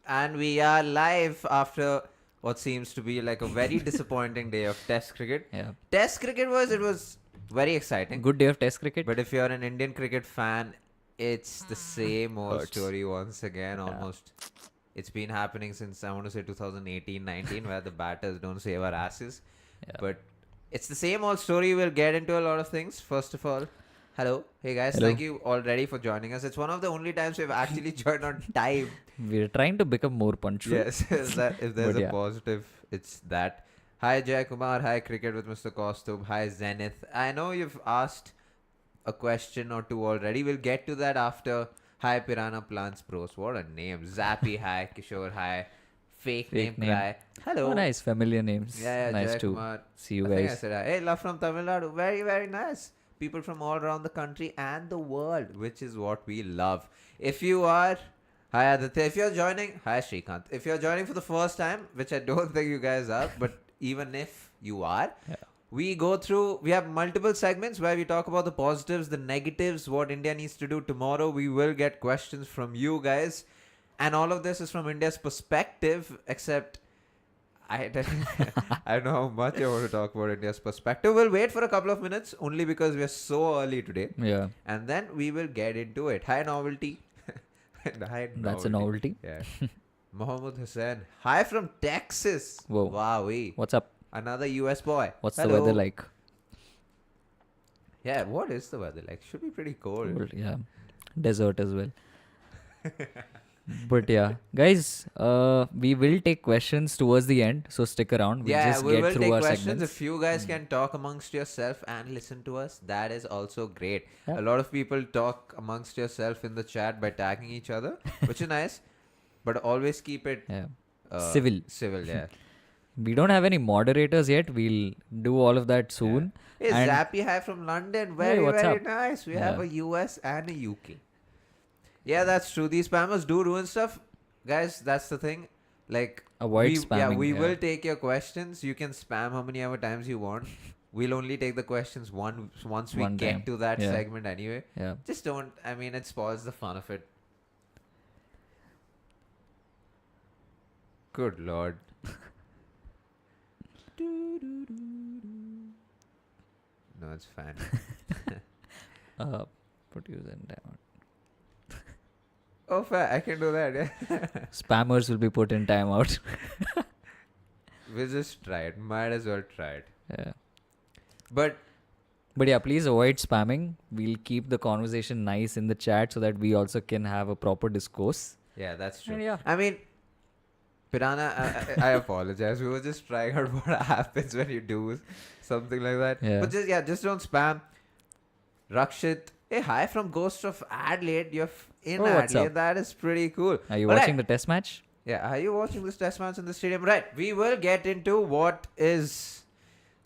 And we are live after what seems to be like a very disappointing day of Test cricket. Yeah. Test cricket was very exciting. Good day of Test cricket. But if you're an Indian cricket fan, it's the same old Hurts. story once again. Yeah. Almost, it's been happening since I want to say 2018-19, where the batters don't save our asses. Yeah. But it's the same old story. We'll get into a lot of things. First of all, hello, hey guys, Hello. thank you already for joining us. It's one of the only times we've actually joined on time. We're trying to become more punctual. Yes, if there's But a yeah. positive, it's that. Hi Jay Kumar, hi Cricket with Mr. Kostub, hi Zenith. I know you've asked a question or two already. We'll get to that after. Hi Piranha Plants Pros. What a name. Zappy, hi. Kishore, hi. Fake name, name. Cry. Hello. Oh, nice. Familiar names. Yeah, nice Jay to Kumar. see you I think I guys. said hi. Hey, love from Tamil Nadu. Very, very nice. People from all around the country and the world, which is what we love. If you are... Hi Aditya. If you're joining... Hi Shrikant. If you're joining for the first time, which I don't think you guys are, but even if you are, Yeah. we go through... We have multiple segments where we talk about the positives, the negatives, what India needs to do tomorrow. We will get questions from you guys. And all of this is from India's perspective, except... I don't know how much I want to talk about India's perspective. We'll wait for a couple of minutes only because we are so early today. Yeah. And then we will get into it. Hi, novelty. Hi, That's a novelty. Yeah. Mohammed Hussain. Hi from Texas. Whoa. Wowee. What's up? Another US boy. What's Hello. the weather like? Yeah, what is the weather like? Should be pretty cold. Cold, yeah. Desert as well. But yeah, guys, we will take questions towards the end, so stick around. We'll Yeah, just we get will through take our questions. segments. If you guys can talk amongst yourself and listen to us, that is also great. Yeah. A lot of people talk amongst yourself in the chat by tagging each other, which is nice. But always keep it Yeah. Civil. Civil, yeah. We don't have any moderators yet. We'll do all of that soon. Hey, And- Zappy, hi from London. Very, what's very up? nice. We have Yeah. a US and a UK. Yeah, that's true. These spammers do ruin stuff. Guys, that's the thing. Like, Avoid we spamming. will take your questions. You can spam how many ever times you want. We'll only take the questions once we One get time. to that Yeah. segment anyway. Yeah. Just don't. I mean, it spoils the fun of it. Good lord. No, it's fine. Put you in timeout. Oh, fair. I can do that. Yeah. Spammers will be put in timeout. We'll just try it. Might as well try it. Yeah. But But yeah, please avoid spamming. We'll keep the conversation nice in the chat so that we also can have a proper discourse. yeah, that's true. And yeah. I mean, Piranha, I apologize. We were just trying out what happens when you do something like that. Yeah. But just don't spam. Rakshit, hey, hi from Ghost of Adelaide. You're in Oh, what's Adelaide. up? That is pretty cool. Are you Alright. watching the test match? Yeah, are you watching this test match in the stadium? Right. We will get into what was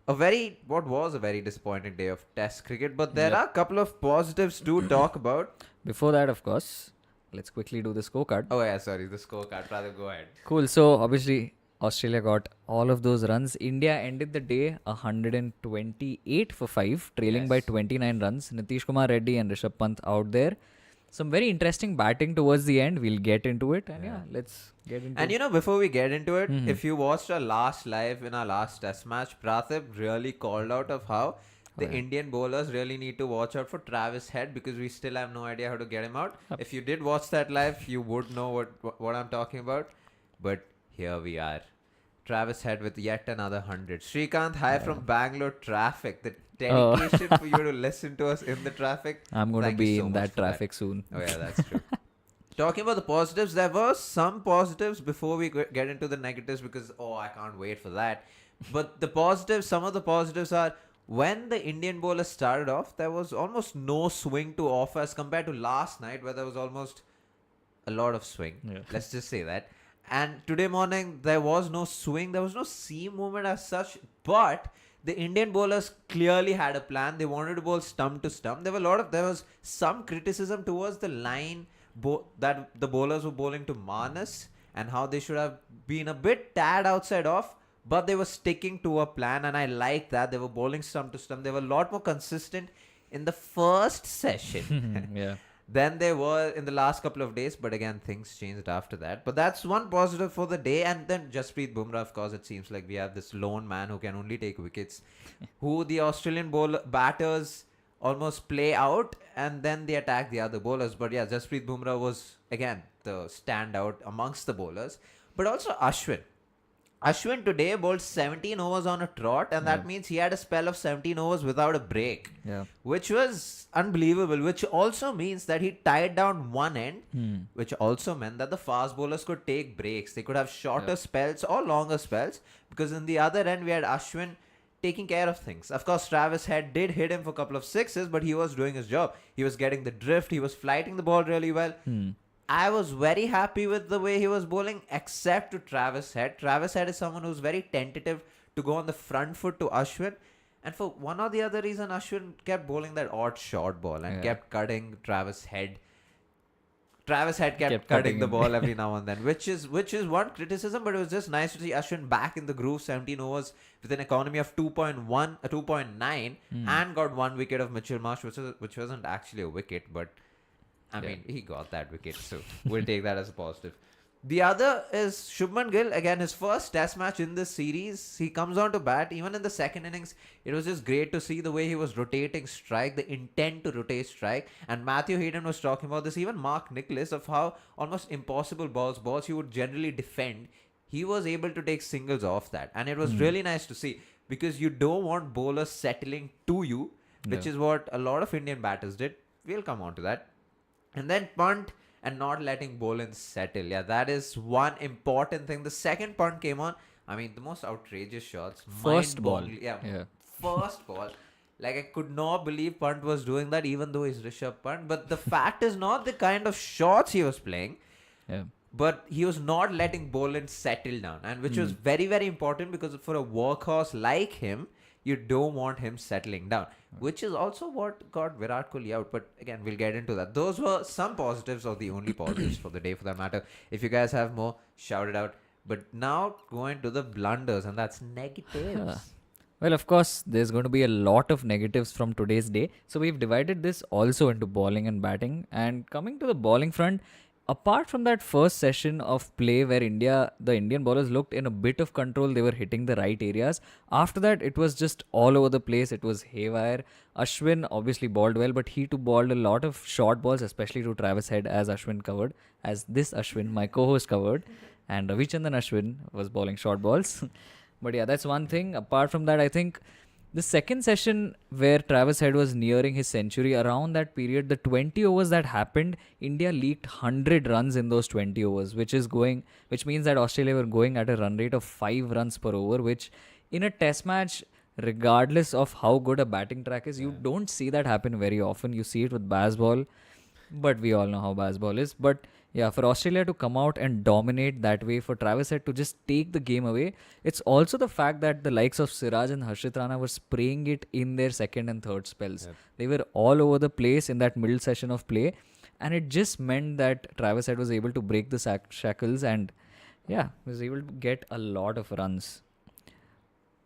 a very disappointing day of test cricket, but there Yep. are a couple of positives to talk about. Before that, of course, let's quickly do the scorecard. Oh yeah, sorry, the scorecard. Rather go ahead. Cool. So obviously, Australia got all of those runs. India ended the day 128 for 5, trailing by Yes. 29 runs. Nitish Kumar Reddy and Rishabh Pant out there. Some very interesting batting towards the end. We'll get into it. And yeah, let's get into And it. you know, before we get into it, Mhm. if you watched our last live in our last test match, Prathip really called out of how the yeah. Indian bowlers really need to watch out for Travis Head because we still have no idea how to get him out. Yep. If you did watch that live, you would know what I'm talking about. But here we are. Travis Head with yet another 100. Shrikant, hi from Bangalore traffic. The dedication for you to listen to us in the traffic. I'm going to Thank you be so in much that for that. traffic soon. Oh yeah, that's true. Talking about the positives, there were some positives before we get into the negatives because I can't wait for that. But the positives, some of the positives are when the Indian bowlers started off, there was almost no swing to offer as compared to last night where there was almost a lot of swing. Yeah. Let's just say that. And today morning, there was no swing. There was no seam movement as such. But the Indian bowlers clearly had a plan. They wanted to bowl stump to stump. There was some criticism towards the line that the bowlers were bowling to Manas and how they should have been a bit tad outside off. But they were sticking to a plan. And I like that. They were bowling stump to stump. They were a lot more consistent in the first session. Yeah. than they were in the last couple of days. But again, things changed after that. But that's one positive for the day. And then Jasprit Bumrah, of course, it seems like we have this lone man who can only take wickets, who the Australian batters almost play out and then they attack the other bowlers. But yeah, Jasprit Bumrah was again the standout amongst the bowlers. But also Ashwin. Ashwin today bowled 17 overs on a trot, and that means he had a spell of 17 overs without a break, which was unbelievable. Which also means that he tied down one end, which also meant that the fast bowlers could take breaks. They could have shorter spells or longer spells, because in the other end we had Ashwin taking care of things. Of course, Travis Head did hit him for a couple of sixes, but he was doing his job. He was getting the drift. He was flighting the ball really well. I was very happy with the way he was bowling, except to Travis Head. Travis Head is someone who's very tentative to go on the front foot to Ashwin. And for one or the other reason, Ashwin kept bowling that odd short ball and kept cutting Travis Head. Travis Head kept cutting the ball every now and then, which is one criticism, but it was just nice to see Ashwin back in the groove, 17 overs with an economy of 2.9 and got one wicket of Mitchell Marsh, which wasn't actually a wicket, but I mean, he got that wicket, so we'll take that as a positive. The other is Shubman Gill. Again, his first test match in this series. He comes on to bat. Even in the second innings, it was just great to see the way he was rotating strike, the intent to rotate strike. And Matthew Hayden was talking about this, even Mark Nicholas, of how almost impossible balls you would generally defend, he was able to take singles off that. And it was really nice to see, because you don't want bowlers settling to you, which is what a lot of Indian batters did. We'll come on to that. And then punt and not letting bowlers settle. Yeah, that is one important thing. The second punt came on. I mean, the most outrageous shots. First ball. First ball. Like, I could not believe Punt was doing that, even though he's Rishabh Pant. But the fact is not the kind of shots he was playing. But he was not letting bowlers settle down. And which was very, very important, because for a workhorse like him, you don't want him settling down, which is also what got Virat Kohli out. But again, we'll get into that. Those were some positives, or the only positives for the day, for that matter. If you guys have more, shout it out. But now going to the blunders, and that's negatives. Well, of course, there's going to be a lot of negatives from today's day. So we've divided this also into bowling and batting. And coming to the bowling front, apart from that first session of play where the Indian bowlers looked in a bit of control, they were hitting the right areas. After that, it was just all over the place. It was haywire. Ashwin obviously bowled well, but he too bowled a lot of short balls, especially to Travis Head, as Ashwin covered, as this Ashwin, my co-host, covered. And Ravichandran Ashwin was bowling short balls. But yeah, that's one thing. Apart from that, I think the second session where Travis Head was nearing his century, around that period, the 20 overs that happened, India leaked 100 runs in those 20 overs, which means that Australia were going at a run rate of 5 runs per over, which in a test match, regardless of how good a batting track is, you don't see that happen very often. You see it with baseball, but we all know how baseball is. But yeah, for Australia to come out and dominate that way, for Travis Head to just take the game away, it's also the fact that the likes of Siraj and Harshit Rana were spraying it in their second and third spells. They were all over the place in that middle session of play, and it just meant that Travis Head was able to break the shackles and was able to get a lot of runs.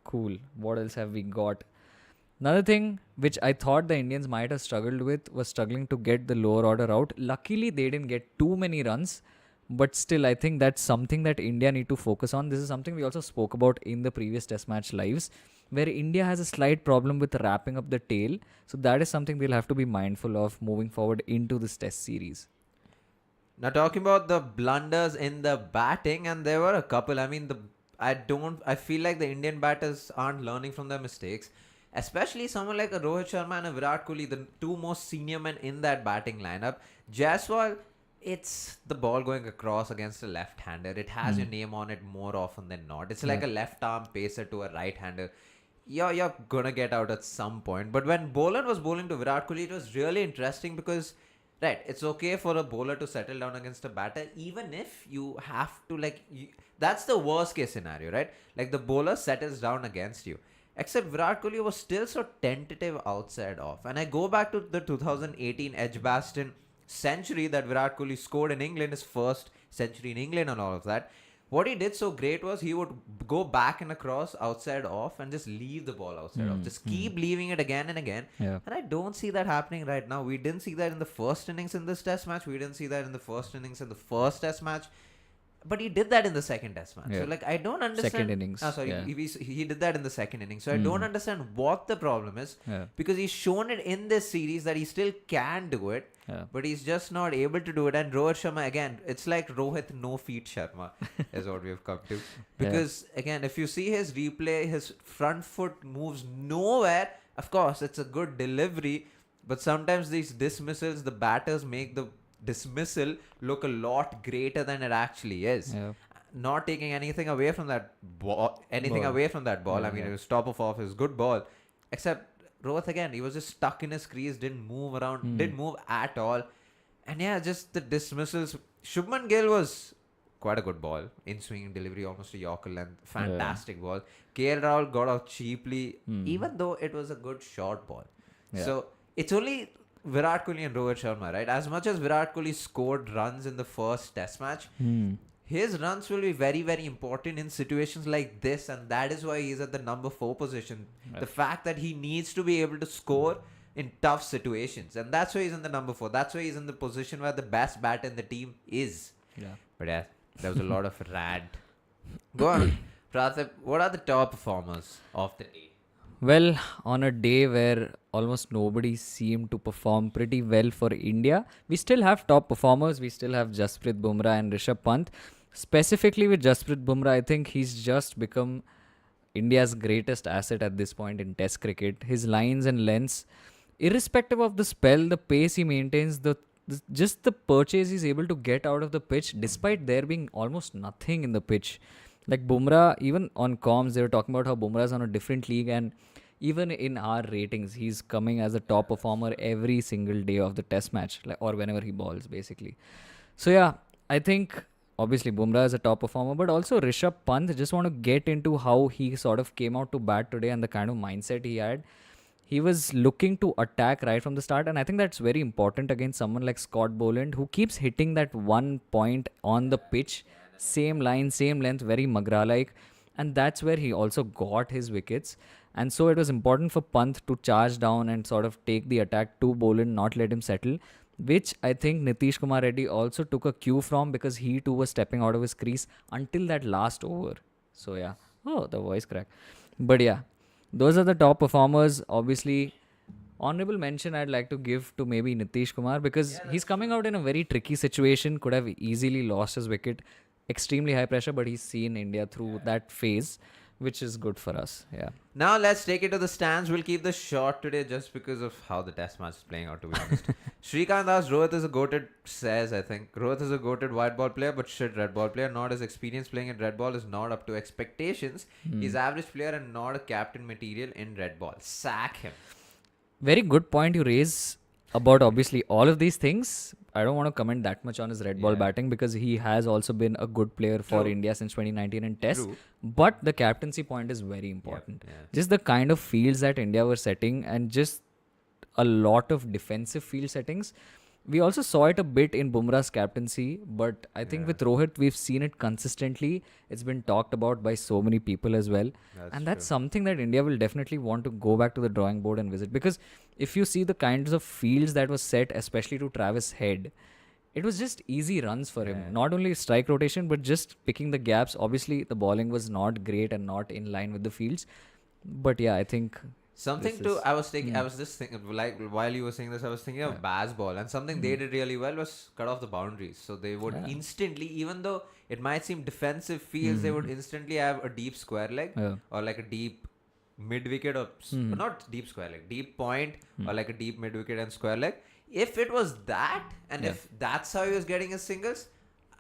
Cool. What else have we got? Another thing which I thought the Indians might have struggled with was struggling to get the lower order out. Luckily, they didn't get too many runs, but still, I think that's something that India need to focus on. This is something we also spoke about in the previous test match lives, where India has a slight problem with wrapping up the tail. So that is something they'll have to be mindful of moving forward into this test series. Now, talking about the blunders in the batting, and there were a couple. I mean, I feel like the Indian batters aren't learning from their mistakes. Especially someone like a Rohit Sharma and a Virat Kohli, the two most senior men in that batting lineup. Jaiswal, it's the ball going across against a left-hander. It has your name on it more often than not. It's like a left-arm pacer to a right-hander. You're going to get out at some point. But when Boland was bowling to Virat Kohli, it was really interesting because, right, it's okay for a bowler to settle down against a batter, even if you have to, that's the worst-case scenario, right? Like, the bowler settles down against you. Except Virat Kohli was still so tentative outside off. And I go back to the 2018 Edgbaston century that Virat Kohli scored in England, his first century in England and all of that. what he did so great was he would go back and across outside off and just leave the ball outside off. Just keep leaving it again and again. Yeah. And I don't see that happening right now. We didn't see that in the first innings in this test match. We didn't see that in the first innings in the first test match. But he did that in the second test match. Yeah. So, like, I don't understand. Second innings. Yeah. He did that in the second innings. So, I don't understand what the problem is. Yeah. Because he's shown it in this series that he still can do it. Yeah. But he's just not able to do it. And Rohit Sharma, again, it's like Rohit no feet Sharma is what we've come to. Because, again, if you see his replay, his front foot moves nowhere. Of course, it's a good delivery. But sometimes these dismissals, the batters make the dismissal look a lot greater than it actually is. Yeah. Not taking anything away from that ball. I mean, it was top of off, his good ball. Except Rohit, again, he was just stuck in his crease, didn't move around, didn't move at all. And yeah, just the dismissals. Shubman Gill was quite a good ball. In swinging delivery, almost a Yorker length. Fantastic ball. KL Rahul got out cheaply, even though it was a good short ball. Yeah. So it's only Virat Kohli and Rohit Sharma, right? As much as Virat Kohli scored runs in the first test match, his runs will be very, very important in situations like this, and that is why he's at the number 4 position. The fact that he needs to be able to score in tough situations, and that's why he's in the number 4. That's why he's in the position where the best batter in the team is. Yeah. But yeah, there was a lot of rant. Go on, Pratap. What are the top performers of the day? Well, on a day where almost nobody seemed to perform pretty well for India, we still have top performers. We still have Jasprit Bumrah and Rishabh Pant. Specifically with Jasprit Bumrah, I think he's just become India's greatest asset at this point in Test cricket. His lines and lengths, irrespective of the spell, the pace he maintains, just the purchase he's able to get out of the pitch, despite there being almost nothing in the pitch. Like Bumrah, even on comms, they were talking about how Bumrah is on a different league, and even in our ratings, he's coming as a top performer every single day of the test match, or whenever he bowls, basically. So yeah, I think obviously Bumrah is a top performer, but also Rishabh Pant. Just want to get into how he sort of came out to bat today and the kind of mindset he had. He was looking to attack right from the start, and I think that's very important against someone like Scott Boland, who keeps hitting that one point on the pitch. Same line, same length, very Magra-like. And that's where he also got his wickets. And so it was important for Pant to charge down and sort of take the attack to Boland, not let him settle, which I think Nitish Kumar Reddy also took a cue from, because he too was stepping out of his crease until that last over. So yeah. Oh, the voice crack. But yeah, those are the top performers. Obviously, honorable mention I'd like to give to maybe Nitish Kumar, because he's coming out in a very tricky situation, could have easily lost his wicket. Extremely high pressure, but he's seen India through that phase, which is good for us. Yeah. Now let's take it to the stands. We'll keep this short today just because of how the test match is playing out, to be honest. Shrikant asks, Rohit is a goated, I think. Rohit is a goated white ball player, but shit red ball player. Not his experience playing in red ball is not up to expectations. He's average player and not a captain material in red ball. Sack him. Very good point you raise about obviously all of these things. I don't want to comment that much on his red ball batting, because he has also been a good player for India since 2019 in Test. But the captaincy point is very important. Just the kind of fields that India were setting, and just a lot of defensive field settings. We also saw it a bit in Bumrah's captaincy, but I think with Rohit, we've seen it consistently. It's been talked about by so many people as well. That's something that India will definitely want to go back to the drawing board and visit. Because if you see the kinds of fields that was set, especially to Travis Head, it was just easy runs for him. Not only strike rotation, but just picking the gaps. Obviously, the bowling was not great and not in line with the fields. But yeah, I think... I was just thinking, like, while you were saying this, I was thinking of Bazball, and something they did really well was cut off the boundaries. So they would instantly, even though it might seem defensive fields, they would instantly have a deep square leg or like a deep mid wicket, or not deep square leg, deep point, or like a deep mid wicket and square leg. If it was that, and if that's how he was getting his singles,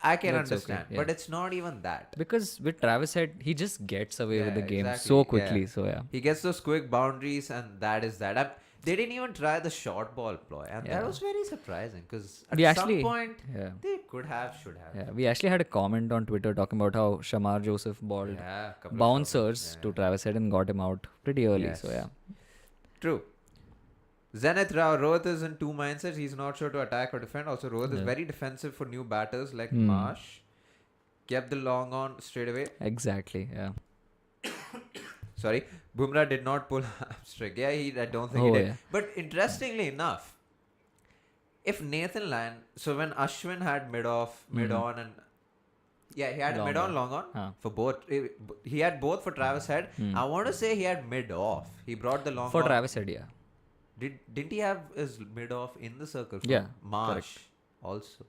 I can understand. Okay, but it's not even that. Because with Travis Head, he just gets away with the game so quickly. So yeah. He gets those quick boundaries, and that is that. They didn't even try the short ball ploy, and that was very surprising, because at some point they should have. Yeah, we actually had a comment on Twitter talking about how Shamar Joseph bowled bouncers to Travis Head and got him out pretty early. So yeah. True. Zenith Rao, Rohit is in two mindsets. He's not sure to attack or defend. Also, Rohit is very defensive for new batters like Marsh. kept the long on straight away. Exactly. Yeah. Sorry, Bumrah did not pull hamstring. Yeah, I don't think Oh, he did. yeah. But interestingly enough, if Nathan Lyon, so when Ashwin had mid off, mid on, and yeah, he had a Long mid on, on. long on Huh. for both. He had both for Travis Head. I want to say he had mid off. He brought the long For on. Travis Head, yeah. Didn't he have his mid off in the circle for Yeah, Marsh also?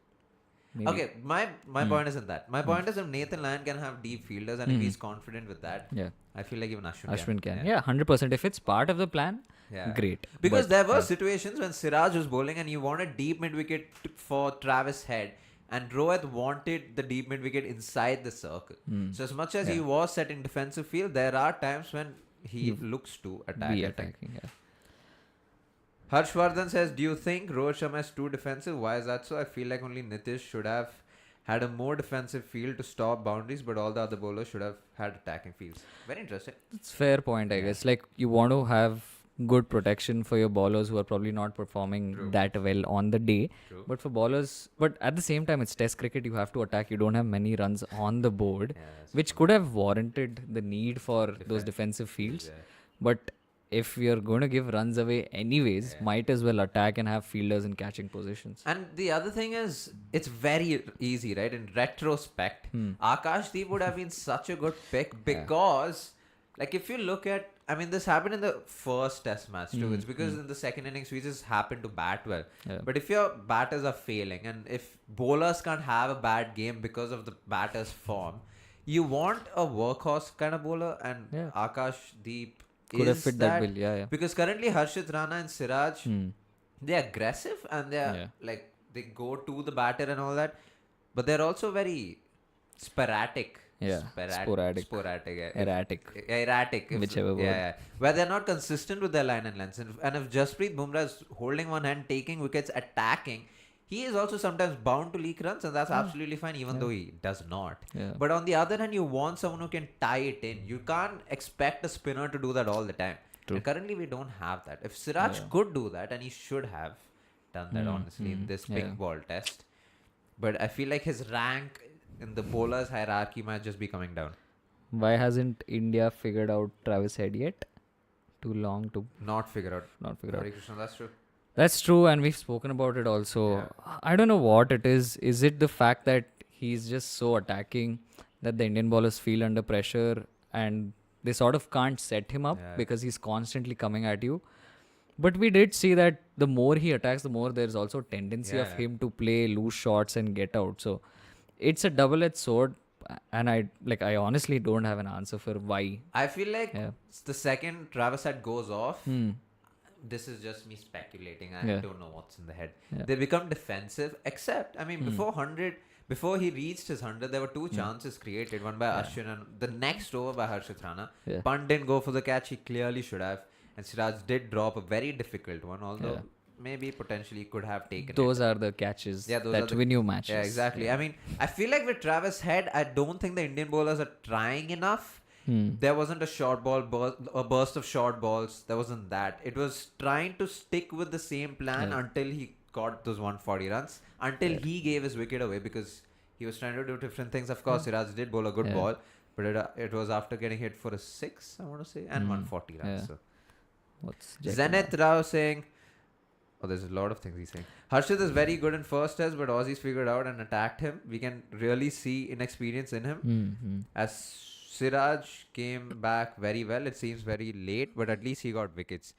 Maybe. Okay, my point isn't that. My point is if Nathan Lyon can have deep fielders and if he's confident with that, Yeah. I feel like even Ashwin, Ashwin can. Yeah, 100%. If it's part of the plan, Yeah. great. Because But, there were yeah. situations when Siraj was bowling and you wanted deep mid wicket for Travis Head, and Rohit wanted the deep mid wicket inside the circle. So as much as he was setting defensive field, there are times when he looks to attack. Be I think. attacking. Yeah. Harshvardhan says, "Do you think Rohit Sharma is too defensive? Why is that so? I feel like only Nitish should have had a more defensive field to stop boundaries, but all the other bowlers should have had attacking fields." Very interesting. It's fair point, I guess. Like, you want to have good protection for your bowlers who are probably not performing that well on the day. True. But for bowlers, but at the same time, it's Test cricket. You have to attack. You don't have many runs on the board, which could have warranted the need for those defensive fields. Yeah. But if you're going to give runs away anyways, might as well attack and have fielders in catching positions. And the other thing is, it's very easy, right? In retrospect, Akashdeep would have been such a good pick because, like, if you look at, I mean, this happened in the first Test match too. It's because in the second innings we just happened to bat well. But if your batters are failing and if bowlers can't have a bad game because of the batter's form, you want a workhorse kind of bowler, and Akashdeep Could have fit that bill, yeah. because currently Harshit Rana and Siraj, they're aggressive and they're like they go to the batter and all that, but they're also very sporadic. Yeah, sporadic. Erratic. Whichever word. Yeah. Where they're not consistent with their line and length. And if Jasprit Bumrah is holding one hand, taking wickets, attacking, he is also sometimes bound to leak runs, and that's absolutely fine, even though he does not. Yeah. But on the other hand, you want someone who can tie it in. You can't expect a spinner to do that all the time. And currently, we don't have that. If Siraj could do that, and he should have done that, honestly, in this pink ball test. But I feel like his rank in the bowlers hierarchy might just be coming down. Why hasn't India figured out Travis Head yet? Too long to Not figure out. Hare Krishna, that's true. That's true, and we've spoken about it also. I don't know what it is. Is it the fact that he's just so attacking that the Indian bowlers feel under pressure and they sort of can't set him up because he's constantly coming at you? But we did see that the more he attacks, the more there's also tendency of him to play loose shots and get out. So it's a double-edged sword, and I honestly don't have an answer for why. I feel like the second Travis Head goes off, this is just me speculating. I don't know what's in the head. They become defensive, except, I mean, before he reached his 100, there were two chances created, one by Ashwin and the next over by Harshit Rana. Pant didn't go for the catch, he clearly should have. And Siraj did drop a very difficult one, although maybe potentially could have taken Those are the catches that win you matches. Yeah, exactly. I mean, I feel like with Travis Head, I don't think the Indian bowlers are trying enough. There wasn't a short ball, a burst of short balls. There wasn't that. It was trying to stick with the same plan until he got those 140 runs, until he gave his wicket away because he was trying to do different things. Of course, Siraj did bowl a good ball, but it was after getting hit for a 6, I want to say, and 140 runs. So. What's Zenith Rao saying, there's a lot of things he's saying. Harshit is very good in first test, but Aussies figured out and attacked him. We can really see inexperience in him. As Siraj came back very well, it seems very late, but at least he got wickets.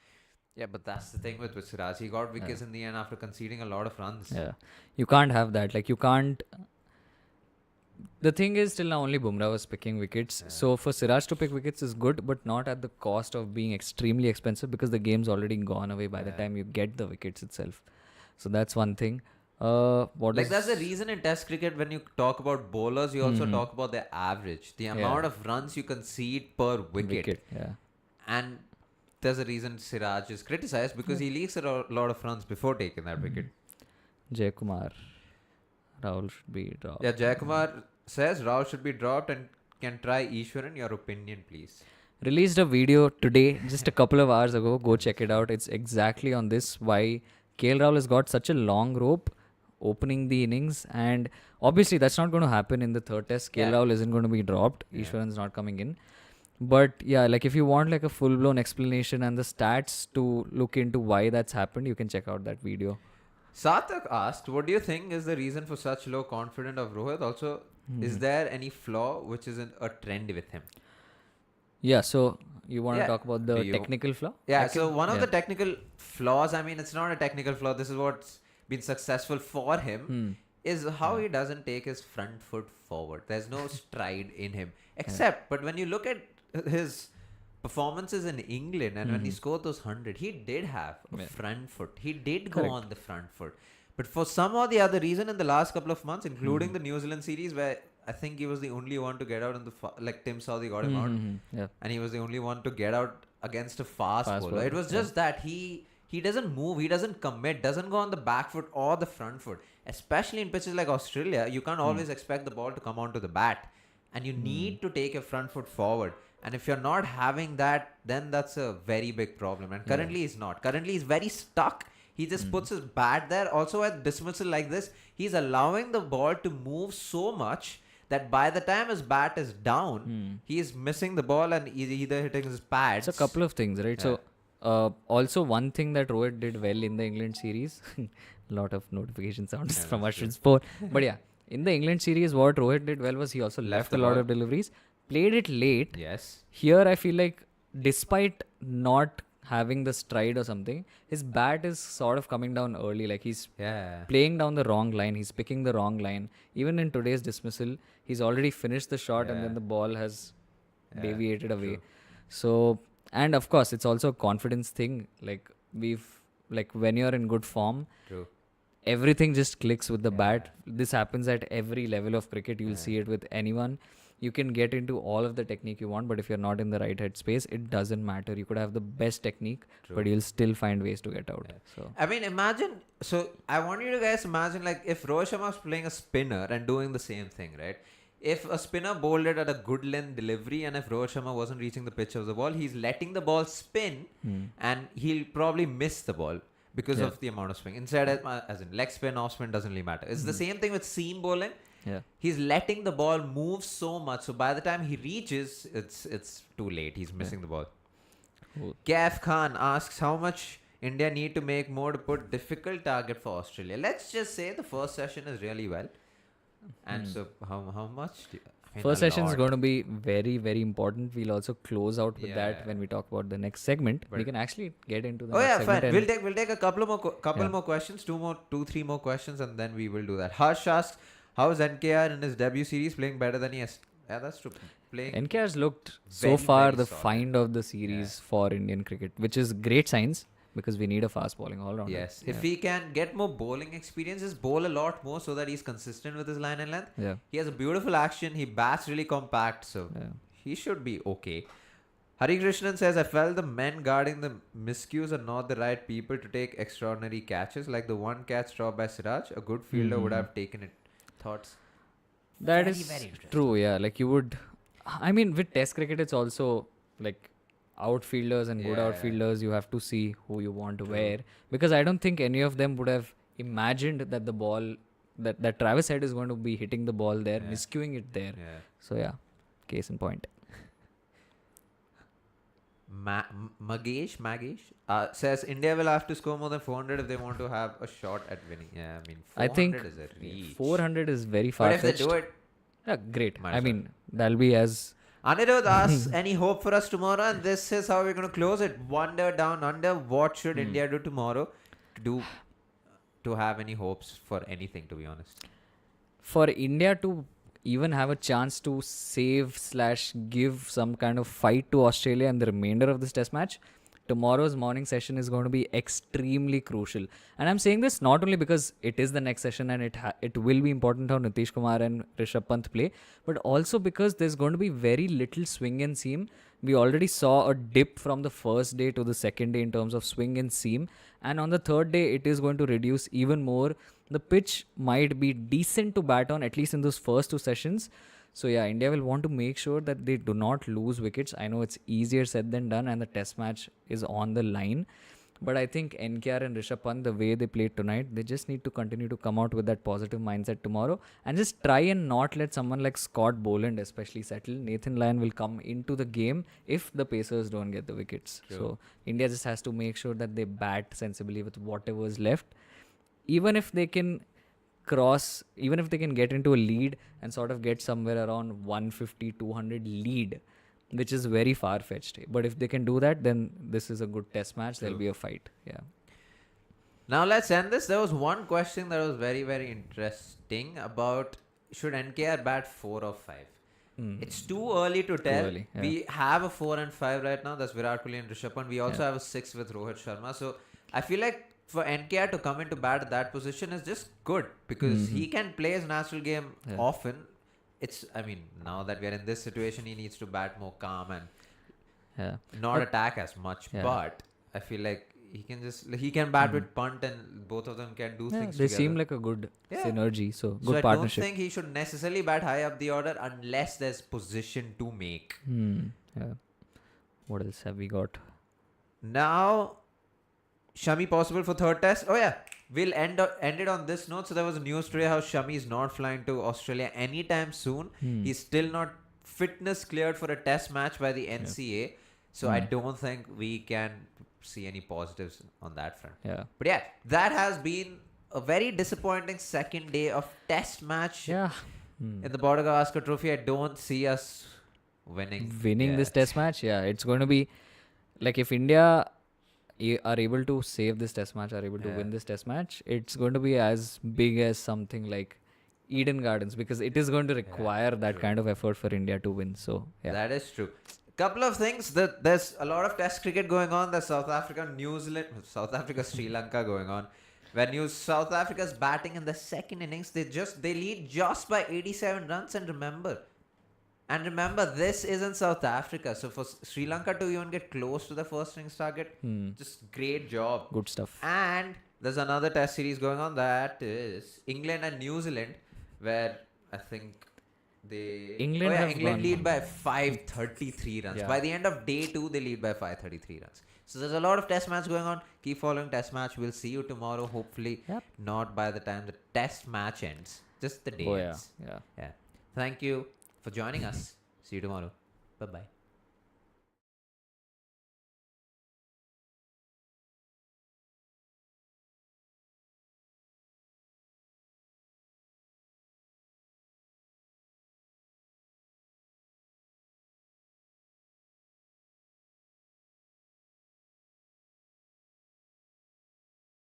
Yeah, but that's the thing with Siraj. He got wickets in the end after conceding a lot of runs. Yeah. You can't have that. Like, you can't... The thing is, till now only Bumrah was picking wickets. So for Siraj to pick wickets is good, but not at the cost of being extremely expensive because the game's already gone away by the time you get the wickets itself. So that's one thing. That's the reason in Test cricket when you talk about bowlers, you also talk about their average, the amount of runs you concede per wicket. And there's a reason Siraj is criticized because he leaks a lot of runs before taking that wicket. Jayakumar, Rahul should be dropped. Yeah, Jayakumar says Rahul should be dropped and can try Ishwaran. Your opinion, please. Released a video today, just a couple of hours ago. Go check it out. It's exactly on this, why KL Rahul has got such a long rope opening the innings, and obviously that's not going to happen in the third test. KL Rahul isn't going to be dropped. Ishwaran's not coming in. But yeah, like if you want like a full blown explanation and the stats to look into why that's happened, you can check out that video. Sarthak asked, what do you think is the reason for such low confidence of Rohit? Also, is there any flaw which is a trend with him? Yeah, so you want to Yeah. talk about the technical flaw? Yeah, so one of the technical flaws, I mean, it's not a technical flaw, this is what's been successful for him, is how he doesn't take his front foot forward. There's no stride in him. Except, but when you look at his performances in England and when he scored those 100, he did have a front foot. He did go on the front foot. But for some or the other reason in the last couple of months, including the New Zealand series where I think he was the only one to get out in the like Tim Southee got him out, and he was the only one to get out against a fast bowler. It was just that he doesn't move, he doesn't commit, doesn't go on the back foot or the front foot. Especially in pitches like Australia, you can't always expect the ball to come onto the bat, and you need to take your front foot forward. And if you're not having that, then that's a very big problem. And currently he's not. Currently he's very stuck. He just puts his bat there. Also at dismissal like this, he's allowing the ball to move so much that by the time his bat is down, he is missing the ball and he's either hitting his pads. It's a couple of things, right? Yeah. So also one thing that Rohit did well in the England series, a lot of notification sounds from Ashwin's phone. But yeah, in the England series, what Rohit did well was he also left a lot of deliveries, played it late. Yes. Here, I feel like despite not having the stride or something, his bat is sort of coming down early. Like he's playing down the wrong line. He's picking the wrong line. Even in today's dismissal, he's already finished the shot and then the ball has deviated away. So, and of course, it's also a confidence thing. Like when you're in good form, everything just clicks with the bat. This happens at every level of cricket. You'll see it with anyone. You can get into all of the technique you want, but if you're not in the right headspace, it doesn't matter. You could have the best technique, but you'll still find ways to get out. So I mean, imagine. So I want you to guys imagine like if Rohit Sharma was playing a spinner and doing the same thing, right? If a spinner bowled it at a good length delivery and if Rohit Sharma wasn't reaching the pitch of the ball, he's letting the ball spin and he'll probably miss the ball because of the amount of swing. Instead, as in leg spin, off spin doesn't really matter. It's the same thing with seam bowling. He's letting the ball move so much, so by the time he reaches, it's too late. He's missing the ball. Kaif Khan asks how much India need to make more to put difficult target for Australia. Let's just say the first session is really well, and so how much? First session is going to be very, very important. We'll also close out with that when we talk about the next segment. We can actually get into the next segment. Fine. We'll take a couple more questions, three more questions, and then we will do that. Harsh asks, how is NKR in his debut series playing better than he has? Yeah, that's true. NKR's looked so far the find of the series for Indian cricket, which is great signs because we need a fast bowling all round. Yes, if he can get more bowling experience, just bowl a lot more so that he's consistent with his line and length. He has a beautiful action. He bats really compact, so he should be okay. Hari Krishnan says, I felt the men guarding the miscues are not the right people to take extraordinary catches. Like the one catch dropped by Siraj, a good fielder would have taken it. Thoughts? That is very true, yeah. Like you would, I mean, with Test cricket, it's also like outfielders and good outfielders. You have to see who you want to wear because I don't think any of them would have imagined that the ball, that Travis Head is going to be hitting the ball there, miscuing it there. So yeah, case in point. Magesh says India will have to score more than 400 if they want to have a shot at winning. Yeah, I mean, 400 is a reach. 400 is very far-fetched. But if they do it... Yeah, great. I mean, that'll be as... Anirudh asks, any hope for us tomorrow? And this is how we're going to close it. Blunder Down Under. What should India do tomorrow to have any hopes for anything, to be honest? For India to even have a chance to save/give some kind of fight to Australia and the remainder of this test match, tomorrow's morning session is going to be extremely crucial. And I'm saying this not only because it is the next session and it will be important how Nitish Kumar and Rishabh Pant play, but also because there's going to be very little swing and seam. We already saw a dip from the first day to the second day in terms of swing and seam. And on the third day, it is going to reduce even more. The pitch might be decent to bat on, at least in those first two sessions. So yeah, India will want to make sure that they do not lose wickets. I know it's easier said than done and the test match is on the line. But I think NKR and Rishabh Pant, the way they played tonight, they just need to continue to come out with that positive mindset tomorrow and just try and not let someone like Scott Boland especially settle. Nathan Lyon will come into the game if the Pacers don't get the wickets. True. So India just has to make sure that they bat sensibly with whatever is left. Even if they can even if they can get into a lead and sort of get somewhere around 150, 200 lead, which is very far-fetched. But if they can do that, then this is a good test match. There'll be a fight. Yeah. Now let's end this. There was one question that was very, very interesting about should NKR bat 4 or 5? It's too early to tell. early, yeah. We have a 4 and 5 right now. That's Virat Kohli and Rishabh Pant. We also have a 6 with Rohit Sharma. So I feel like for NKR to come into bat at that position is just good because he can play his natural game often. Now that we are in this situation, he needs to bat more calm and not attack as much. Yeah. But I feel like he can bat with Punt and both of them can do things They together. seem like a good synergy. So good partnership. I don't think he should necessarily bat high up the order unless there's position to make. Yeah. What else have we got? Now, Shami possible for third test. Oh yeah, we'll end it on this note. So there was a news today how Shami is not flying to Australia anytime soon. He's still not fitness cleared for a test match by the NCA. So I don't think we can see any positives on that front. Yeah. But yeah, that has been a very disappointing second day of test match in the Border-Gavaskar Trophy. I don't see us winning this test match. Yeah, it's going to be like if India are able to save this test match, are able to win this test match, it's going to be as big as something like Eden Gardens because it is going to require that kind of effort for India to win. So yeah, that is true. Couple of things that there's a lot of test cricket going on. There's South Africa, Sri Lanka going on. When South Africa's batting in the second innings, they lead just by 87 runs. And remember, this isn't South Africa. So for Sri Lanka to even get close to the first innings target, just great job. Good stuff. And there's another test series going on, that is England and New Zealand, where I think England lead by 533 runs. Yeah. By the end of day 2, they lead by 533 runs. So there's a lot of test match going on. Keep following test match. We'll see you tomorrow. Hopefully not by the time the test match ends. Just the day ends. Yeah. Thank you for joining us. See you tomorrow. Bye-bye.